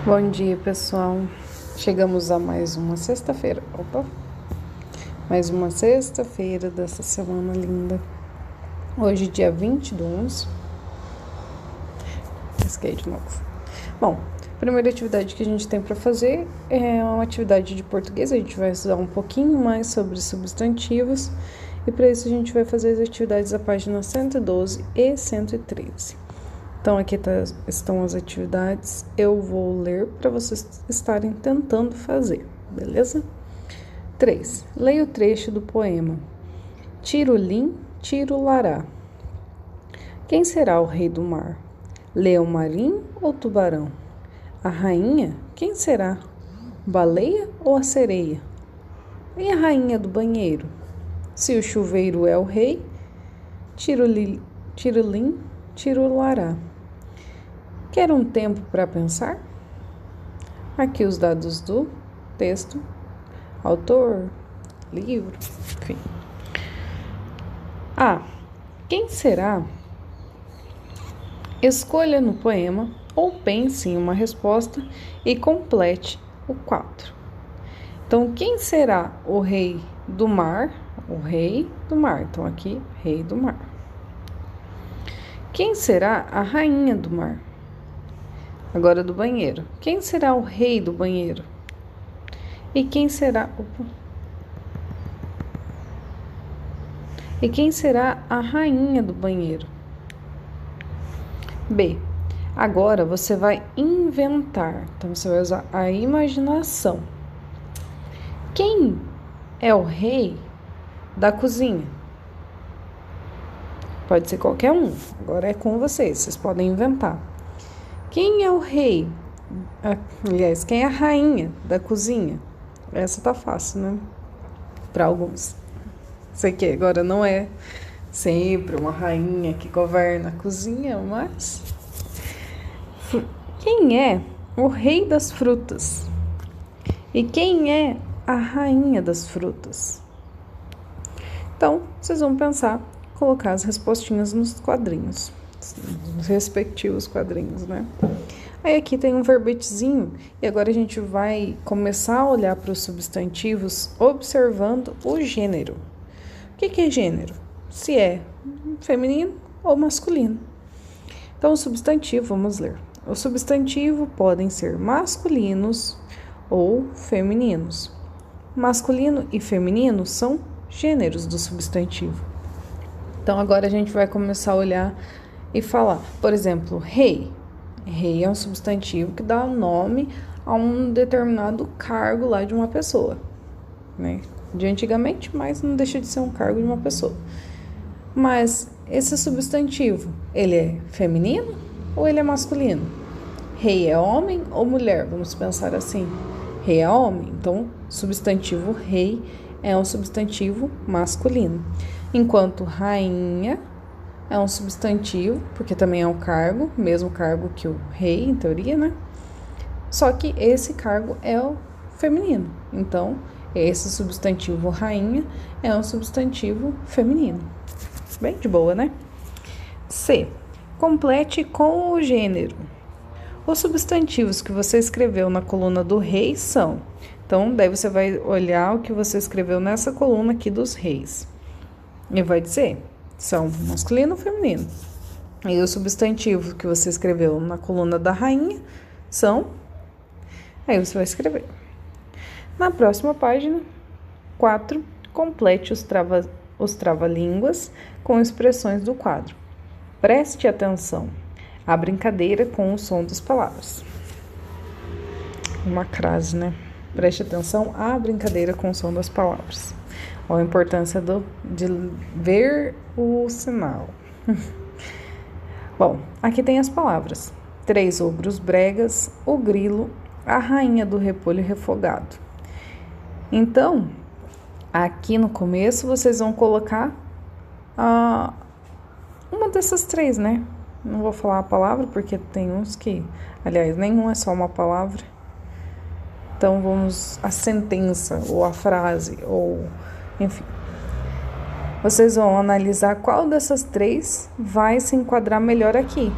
Bom dia, pessoal. Chegamos a mais uma sexta-feira. Mais uma sexta-feira dessa semana linda. Hoje, dia 20/11. Risquei de novo. Bom, a primeira atividade que a gente tem para fazer é uma atividade de português. A gente vai estudar um pouquinho mais sobre substantivos. E para isso a gente vai fazer as atividades da página 112 e 113. Então, aqui estão as atividades. Eu vou ler para vocês estarem tentando fazer, beleza? 3. Leia o trecho do poema. Tirulim, tirulará. Quem será o rei do mar? Leão marinho ou tubarão? A rainha, quem será? Baleia ou a sereia? E a rainha do banheiro? Se o chuveiro é o rei, tirulim, tirulará. Quer um tempo para pensar? Aqui os dados do texto, autor, livro, enfim. A. Quem será? Escolha no poema ou pense em uma resposta e complete o quadro. Então, quem será o rei do mar? O rei do mar. Então, aqui, rei do mar. Quem será a rainha do mar? Agora do banheiro. Quem será o rei do banheiro? E quem será a rainha do banheiro? B. Agora você vai inventar. Então você vai usar a imaginação. Quem é o rei da cozinha? Pode ser qualquer um. Agora é com vocês. Vocês podem inventar. Quem é o rei? Aliás, quem é a rainha da cozinha? Essa tá fácil, né? Para alguns. Sei que agora não é sempre uma rainha que governa a cozinha, mas... Quem é o rei das frutas? E quem é a rainha das frutas? Então, vocês vão pensar, colocar as respostinhas nos quadrinhos. Nos respectivos quadrinhos, né? Aí aqui tem um verbetezinho e agora a gente vai começar a olhar para os substantivos observando o gênero. O que é gênero? Se é feminino ou masculino. Então, o substantivo, vamos ler. O substantivo podem ser masculinos ou femininos. Masculino e feminino são gêneros do substantivo. Então, agora a gente vai começar a olhar e falar, por exemplo, rei. Rei é um substantivo que dá nome a um determinado cargo lá de uma pessoa, né? De antigamente, mas não deixa de ser um cargo de uma pessoa. Mas esse substantivo, ele é feminino ou ele é masculino? Rei é homem ou mulher? Vamos pensar assim. Rei é homem, então substantivo rei é um substantivo masculino. Enquanto rainha é um substantivo, porque também é um cargo, mesmo cargo que o rei, em teoria, né? Só que esse cargo é o feminino. Então, esse substantivo rainha é um substantivo feminino. Bem de boa, né? C. Complete com o gênero. Os substantivos que você escreveu na coluna do rei são... Então, daí você vai olhar o que você escreveu nessa coluna aqui dos reis. E vai dizer... São masculino ou feminino. E o substantivo que você escreveu na coluna da rainha são... Aí você vai escrever. Na próxima página, 4, complete os trava-línguas com expressões do quadro. Preste atenção à brincadeira com o som das palavras. Uma crase, né? Preste atenção à brincadeira com o som das palavras. Olha a importância de ver o sinal. Bom, aqui tem as palavras. 3 ogros bregas, o grilo, a rainha do repolho refogado. Então, aqui no começo vocês vão colocar uma dessas 3, né? Não vou falar a palavra porque tem uns que... Aliás, nenhum é só uma palavra. Então, vamos... A sentença ou a frase ou... Enfim, vocês vão analisar qual dessas 3 vai se enquadrar melhor aqui.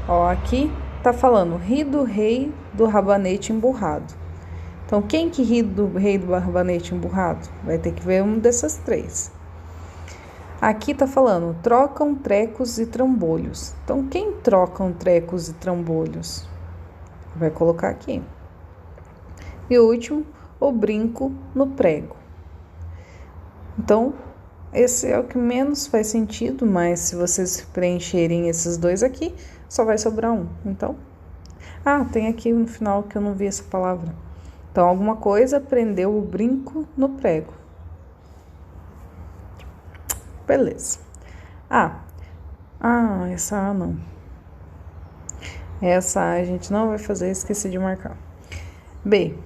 Ó, aqui tá falando ri do rei do rabanete emburrado. Então, quem que ri do rei do rabanete emburrado? Vai ter que ver um dessas três. Aqui tá falando, trocam trecos e trambolhos. Então, quem trocam trecos e trambolhos? Vai colocar aqui. E o último, o brinco no prego. Então, esse é o que menos faz sentido, mas se vocês preencherem esses dois aqui, só vai sobrar um. Então, tem aqui no final que eu não vi essa palavra. Então, alguma coisa prendeu o brinco no prego. Beleza. Essa A não. Essa A a gente não vai fazer, esqueci de marcar. B.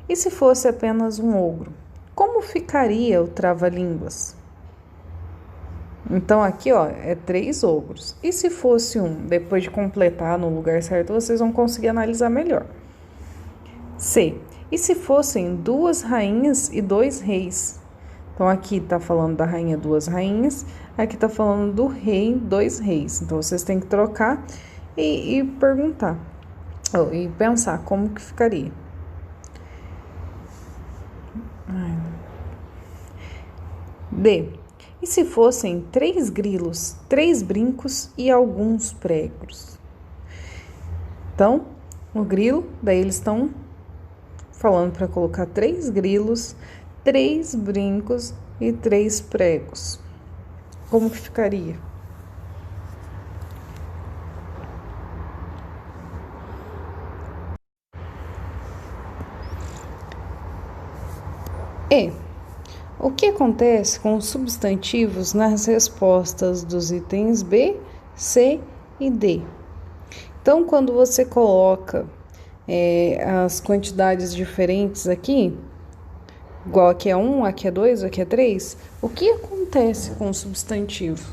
E se fosse apenas um ogro? Como ficaria o trava-línguas? Então, aqui, é 3 ogros. E se fosse um? Depois de completar no lugar certo, vocês vão conseguir analisar melhor. C. E se fossem 2 rainhas e 2 reis? Então, aqui tá falando da rainha 2 rainhas, aqui tá falando do rei 2 reis. Então, vocês têm que trocar e perguntar, e pensar como que ficaria. D. E se fossem 3 grilos, 3 brincos e alguns pregos? Então, o grilo, daí eles estão falando para colocar 3 grilos, 3 brincos e 3 pregos. Como que ficaria? E. O que acontece com os substantivos nas respostas dos itens B, C e D? Então, quando você coloca as quantidades diferentes aqui, igual aqui é 1, aqui é 2, aqui é 3, o que acontece com o substantivo?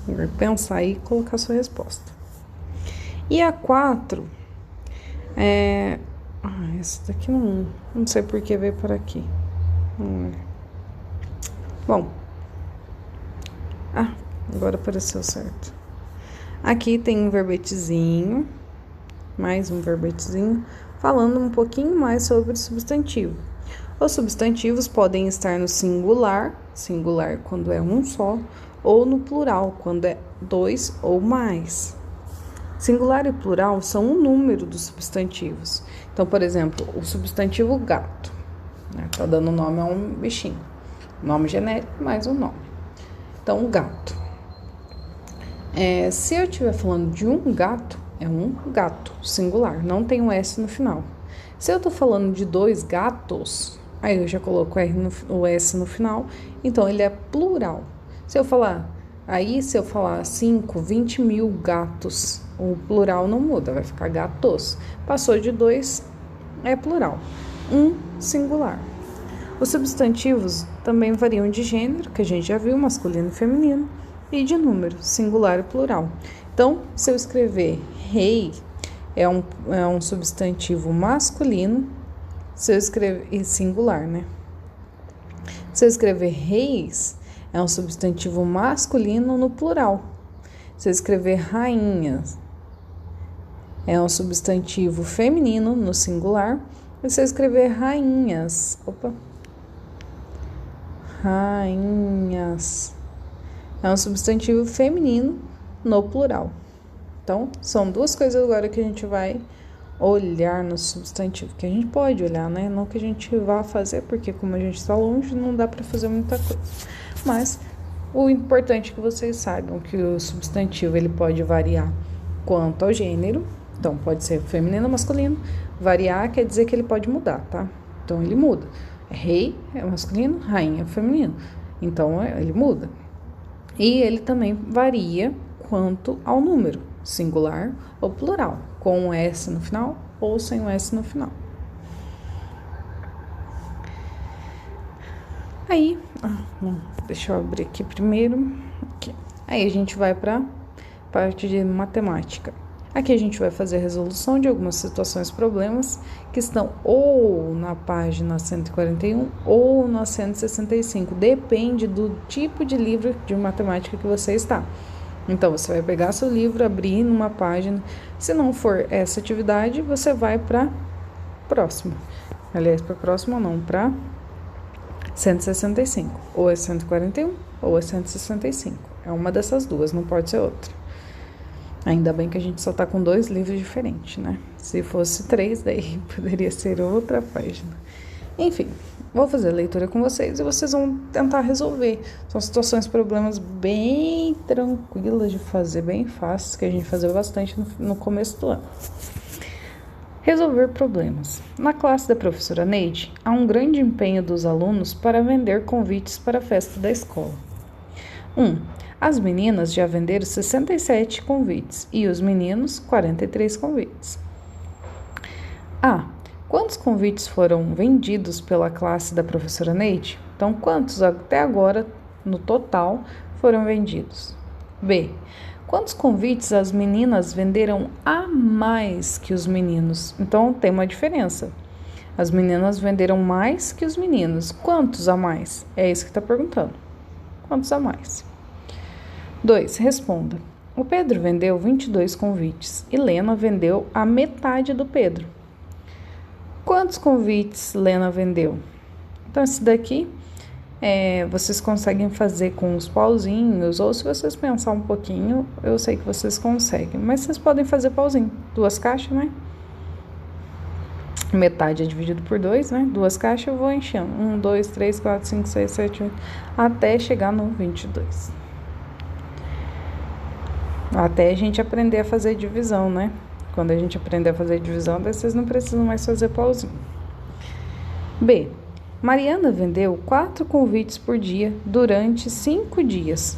Vai pensar aí e colocar a sua resposta. E a 4, essa daqui não sei por que veio por aqui. Bom, agora apareceu certo. Aqui tem um verbetezinho, mais um verbetezinho, falando um pouquinho mais sobre o substantivo. Os substantivos podem estar no singular quando é um só, ou no plural, quando é 2 ou mais. Singular e plural são um número dos substantivos. Então, por exemplo, o substantivo gato, tá dando nome a um bichinho. Nome genérico mais um nome. Então, o gato. Se eu estiver falando de um gato, é um gato, singular, não tem um S no final. Se eu estou falando de 2 gatos, aí eu já coloco o S no final, então ele é plural. Se eu falar 5, 20 mil gatos, o plural não muda, vai ficar gatos. Passou de 2, é plural. Singular. Os substantivos também variam de gênero, que a gente já viu, masculino e feminino, e de número, singular e plural. Então, se eu escrever rei, é um substantivo masculino, se eu escrever singular, né? Se eu escrever reis, é um substantivo masculino no plural. Se eu escrever rainhas, é um substantivo feminino no singular. E se eu escrever rainhas, é um substantivo feminino no plural. Então, são 2 coisas agora que a gente vai olhar no substantivo, que a gente pode olhar, né? Não que a gente vá fazer, porque como a gente está longe, não dá para fazer muita coisa. Mas o importante é que vocês saibam que o substantivo ele pode variar quanto ao gênero. Então, pode ser feminino ou masculino. Variar quer dizer que ele pode mudar, tá? Então, ele muda. Rei é masculino, rainha é feminino. Então, ele muda. E ele também varia quanto ao número, singular ou plural, com um S no final ou sem um S no final. Aí, deixa eu abrir aqui primeiro. Aqui. Aí a gente vai para a parte de matemática. Aqui a gente vai fazer a resolução de algumas situações, problemas que estão ou na página 141 ou na 165. Depende do tipo de livro de matemática que você está. Então, você vai pegar seu livro, abrir numa página. Se não for essa atividade, você vai para próxima. Aliás, para próxima não, para 165. Ou é 141 ou é 165. É uma dessas duas, não pode ser outra. Ainda bem que a gente só tá com 2 livros diferentes, né? Se fosse 3, daí poderia ser outra página. Enfim, vou fazer a leitura com vocês e vocês vão tentar resolver. São situações, problemas bem tranquilas de fazer, bem fáceis, que a gente fazia bastante no começo do ano. Resolver problemas. Na classe da professora Neide, há um grande empenho dos alunos para vender convites para a festa da escola. 1. As meninas já venderam 67 convites e os meninos 43 convites. A. Quantos convites foram vendidos pela classe da professora Neide? Então, quantos até agora, no total, foram vendidos? B. Quantos convites as meninas venderam a mais que os meninos? Então, tem uma diferença. As meninas venderam mais que os meninos. Quantos a mais? É isso que está perguntando. Quantos a mais? 2. Responda. O Pedro vendeu 22 convites e Lena vendeu a metade do Pedro. Quantos convites Lena vendeu? Então, esse daqui vocês conseguem fazer com os pauzinhos, ou se vocês pensar um pouquinho, eu sei que vocês conseguem, mas vocês podem fazer pauzinho. 2 caixas, né? Metade é dividido por 2, né? 2 caixas eu vou enchendo. 1, 2, 3, 4, 5, 6, 7, 8, até chegar no 22. Até a gente aprender a fazer divisão, né? Quando a gente aprender a fazer divisão, daí vocês não precisam mais fazer pauzinho. B. Mariana vendeu 4 convites por dia durante 5 dias.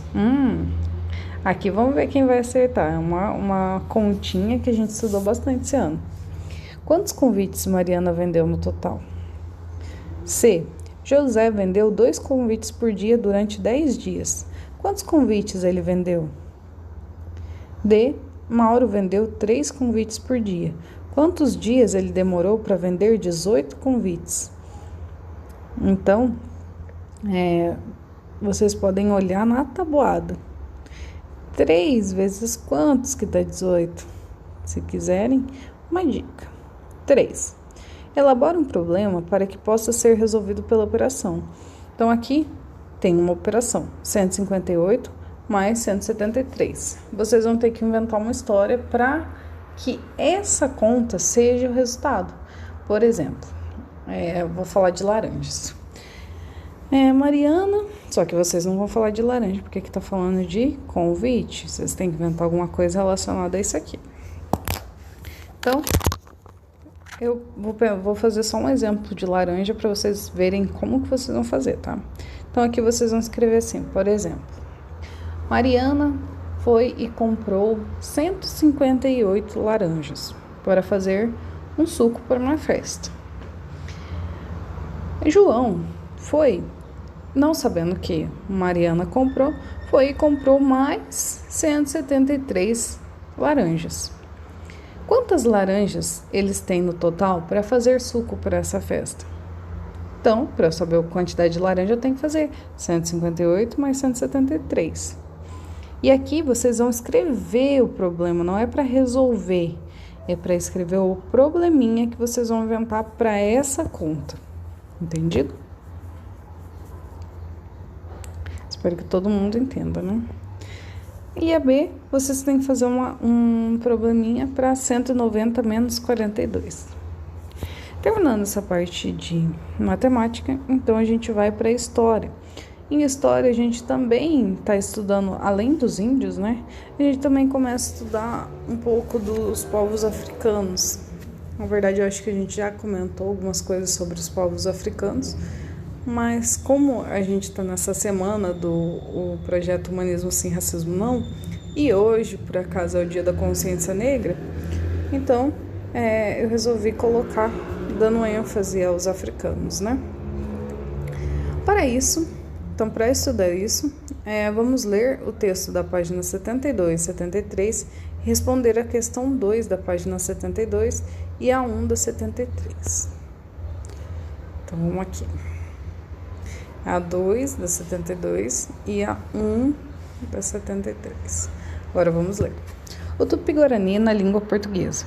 Aqui vamos ver quem vai acertar. É uma continha que a gente estudou bastante esse ano. Quantos convites Mariana vendeu no total? C. José vendeu 2 convites por dia durante 10 dias. Quantos convites ele vendeu? D. Mauro vendeu 3 convites por dia. Quantos dias ele demorou para vender 18 convites? Então, vocês podem olhar na tabuada. 3 vezes quantos que dá 18? Se quiserem, uma dica. 3. Elabora um problema para que possa ser resolvido pela operação. Então, aqui tem uma operação, 158 mais 173. Vocês vão ter que inventar uma história para que essa conta seja o resultado. Por exemplo, eu vou falar de laranjas. Mariana, só que vocês não vão falar de laranja, porque aqui tá falando de convite. Vocês têm que inventar alguma coisa relacionada a isso aqui. Então, eu vou fazer só um exemplo de laranja para vocês verem como que vocês vão fazer, tá? Então, aqui vocês vão escrever assim, por exemplo. Mariana foi e comprou 158 laranjas para fazer um suco para uma festa. João foi, não sabendo que Mariana comprou, foi e comprou mais 173 laranjas. Quantas laranjas eles têm no total para fazer suco para essa festa? Então, para eu saber a quantidade de laranja, eu tenho que fazer 158 mais 173. E aqui vocês vão escrever o problema, não é para resolver, é para escrever o probleminha que vocês vão inventar para essa conta. Entendido? Espero que todo mundo entenda, né? E a B, vocês têm que fazer um probleminha para 190 menos 42. Terminando essa parte de matemática, então a gente vai para a história. Em história, a gente também está estudando, além dos índios, né? A gente também começa a estudar um pouco dos povos africanos. Na verdade, eu acho que a gente já comentou algumas coisas sobre os povos africanos, mas como a gente está nessa semana do projeto Humanismo Sem Racismo Não, e hoje, por acaso, é o Dia da Consciência Negra, então eu resolvi colocar, dando ênfase aos africanos, né? Para isso, então, para estudar isso, vamos ler o texto da página 72 e 73, responder a questão 2 da página 72 e a 1 da 73. Então, vamos aqui. A 2 da 72 e a 1 da 73. Agora vamos ler. O Tupi-Guarani na língua portuguesa.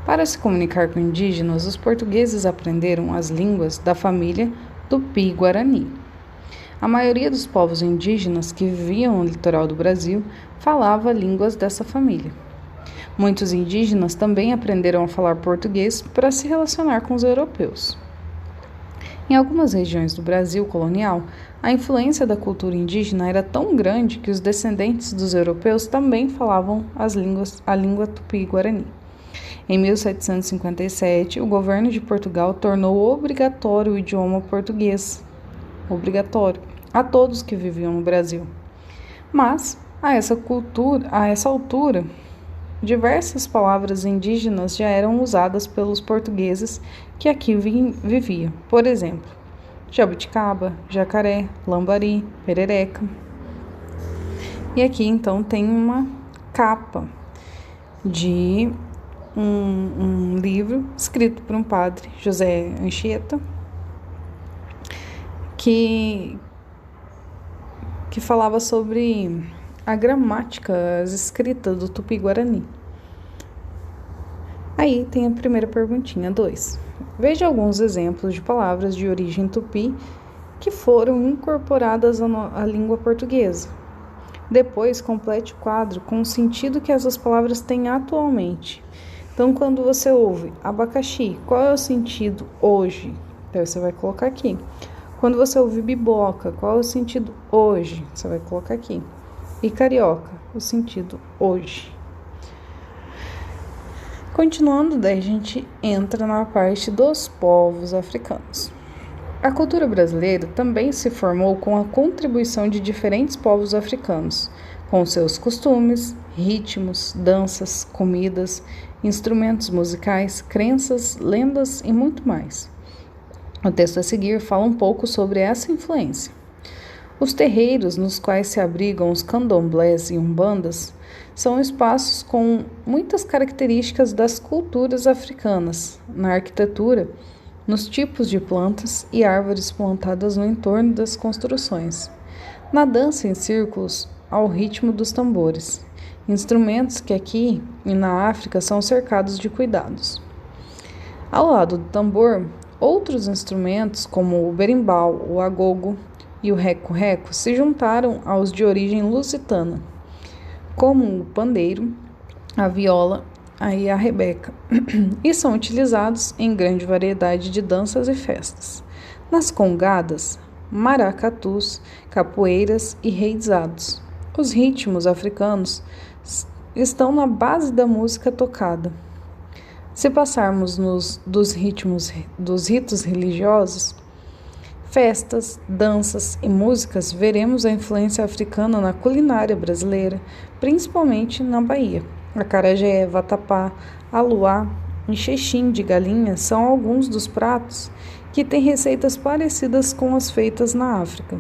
Para se comunicar com indígenas, os portugueses aprenderam as línguas da família Tupi-Guarani. A maioria dos povos indígenas que viviam no litoral do Brasil falava línguas dessa família. Muitos indígenas também aprenderam a falar português para se relacionar com os europeus. Em algumas regiões do Brasil colonial, a influência da cultura indígena era tão grande que os descendentes dos europeus também falavam a língua tupi-guarani. Em 1757, o governo de Portugal tornou obrigatório o idioma português, a todos que viviam no Brasil. Mas, a essa altura, diversas palavras indígenas já eram usadas pelos portugueses que aqui viviam. Por exemplo, jabuticaba, jacaré, lambari, perereca. E aqui então tem uma capa de um livro escrito por um padre, José Anchieta, que falava sobre a gramática, as escritas do Tupi-Guarani. Aí tem a primeira perguntinha, 2. Veja alguns exemplos de palavras de origem tupi que foram incorporadas à língua portuguesa. Depois, complete o quadro com o sentido que essas palavras têm atualmente. Então, quando você ouve abacaxi, qual é o sentido hoje? Então, você vai colocar aqui. Quando você ouve biboca, qual é o sentido hoje? Você vai colocar aqui. E carioca, o sentido hoje. Continuando, daí a gente entra na parte dos povos africanos. A cultura brasileira também se formou com a contribuição de diferentes povos africanos, com seus costumes, ritmos, danças, comidas, instrumentos musicais, crenças, lendas e muito mais. O texto a seguir fala um pouco sobre essa influência. Os terreiros nos quais se abrigam os candomblés e umbandas são espaços com muitas características das culturas africanas, na arquitetura, nos tipos de plantas e árvores plantadas no entorno das construções, na dança em círculos ao ritmo dos tambores, instrumentos que aqui e na África são cercados de cuidados. Ao lado do tambor, outros instrumentos como o berimbau, o agogo e o reco-reco se juntaram aos de origem lusitana, como o pandeiro, a viola e a rebeca, e são utilizados em grande variedade de danças e festas. Nas congadas, maracatus, capoeiras e reizados. Os ritmos africanos estão na base da música tocada. Se passarmos dos ritos religiosos, festas, danças e músicas, veremos a influência africana na culinária brasileira, principalmente na Bahia. Acarajé, vatapá, aluá e xexim de galinha são alguns dos pratos que têm receitas parecidas com as feitas na África.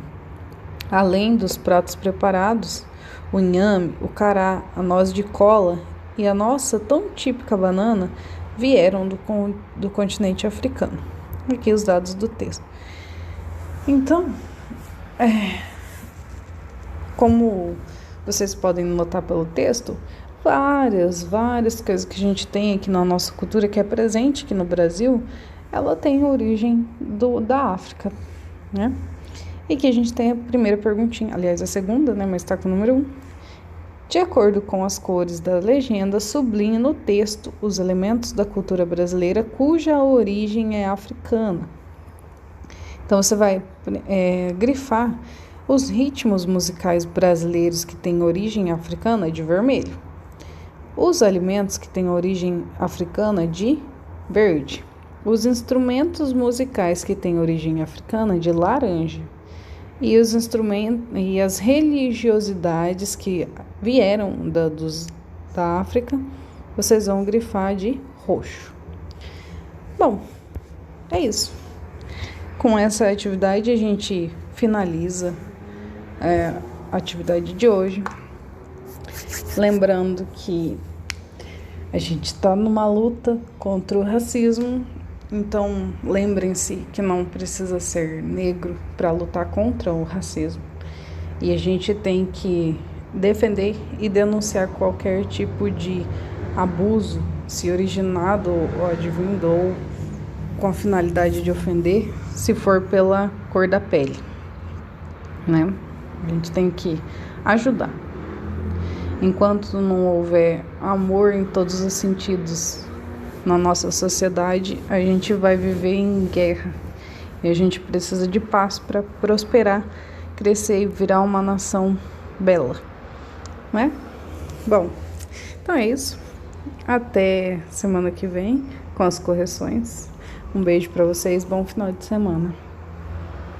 Além dos pratos preparados, o inhame, o cará, a noz de cola e a nossa tão típica banana vieram do continente africano. Aqui os dados do texto. Então, como vocês podem notar pelo texto, várias coisas que a gente tem aqui na nossa cultura, que é presente aqui no Brasil, ela tem origem da África, né? E que a gente tem a primeira perguntinha, aliás, a segunda, né? Mas está com o número 1. De acordo com as cores da legenda, sublinhe no texto os elementos da cultura brasileira cuja origem é africana. Então, você vai grifar os ritmos musicais brasileiros que têm origem africana de vermelho. Os alimentos que têm origem africana de verde. Os instrumentos musicais que têm origem africana de laranja. E os instrumentos e as religiosidades que vieram da África, vocês vão grifar de roxo. Bom, é isso. Com essa atividade a gente finaliza a atividade de hoje. Lembrando que a gente está numa luta contra o racismo, então lembrem-se que não precisa ser negro para lutar contra o racismo. E a gente tem que defender e denunciar qualquer tipo de abuso, se originado ou advindo ou com a finalidade de ofender, se for pela cor da pele, né? A gente tem que ajudar. Enquanto não houver amor em todos os sentidos na nossa sociedade, a gente vai viver em guerra. E a gente precisa de paz para prosperar, crescer e virar uma nação bela, não é? Bom, então é isso. Até semana que vem com as correções. Um beijo para vocês, bom final de semana.